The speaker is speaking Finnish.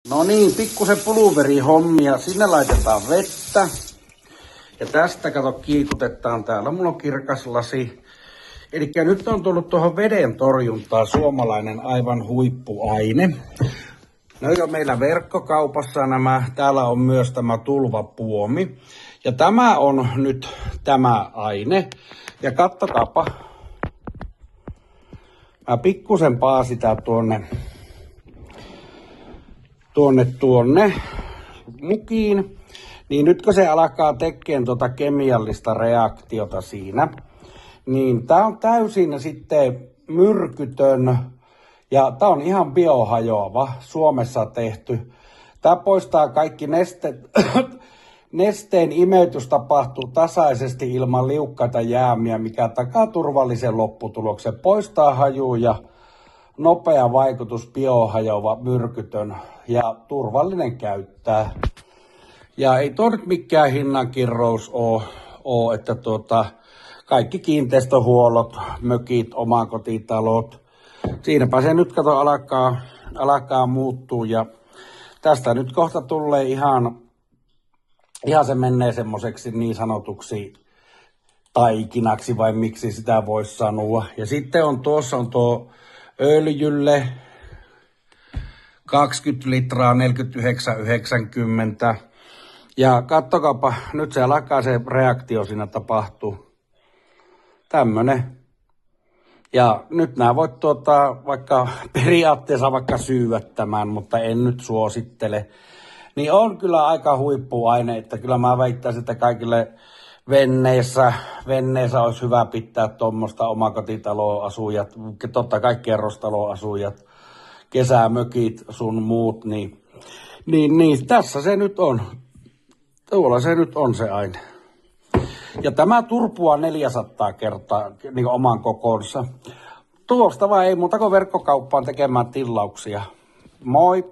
No niin, pikkusen pulverihommia. Sinne laitetaan vettä. Ja tästä kato kiikutetaan täällä. Mulla on kirkas lasi. Eli nyt on tullut tuohon veden torjuntaan suomalainen aivan huippuaine. Ne on jo meillä verkkokaupassa nämä. Täällä on myös tämä tulvapuomi. Ja tämä on nyt tämä aine. Ja kattokaapa. Mä pikkusen paasitän tuonne mukiin, niin nyt kun se alkaa tekemään tuota kemiallista reaktiota siinä, niin tää on täysin sitten myrkytön ja tää on ihan biohajoava, Suomessa tehty. Tää poistaa kaikki nesteen imeytys tapahtuu tasaisesti ilman liukkaita jäämiä, mikä takaa turvallisen lopputuloksen. Poistaa haju ja nopea vaikutus, biohajoava, myrkytön ja turvallinen käyttää. Ja ei tuo nyt mikään hinnankirrous ole, että kaikki kiinteistöhuollot, mökit, omakotitalot. Siinäpä se nyt kato alkaa muuttua ja tästä nyt kohta tulee ihan se menee semmoiseksi niin sanotuksi taikinaksi vai miksi sitä voisi sanoa. Ja sitten on tuo öljylle 20 litraa 49,90. Ja kattokaapa, nyt se alkaa se reaktio siinä tapahtuu. Tämmönen. Ja nyt nää voit vaikka periaatteessa vaikka syyä tämän, mutta en nyt suosittele. Niin on kyllä aika huippuaine, että kyllä mä väittäisin, että kaikille venneissä olisi hyvä pitää tuommoista omakotitaloasujat, totta kai kerrostaloasujat, kesämökit sun muut, niin tässä se nyt on. Tuolla se nyt on se aine. Ja tämä turpua 400 kertaa niin oman kokonsa. Tuosta vaan ei muuta kuin verkkokauppaan tekemään tilauksia. Moi!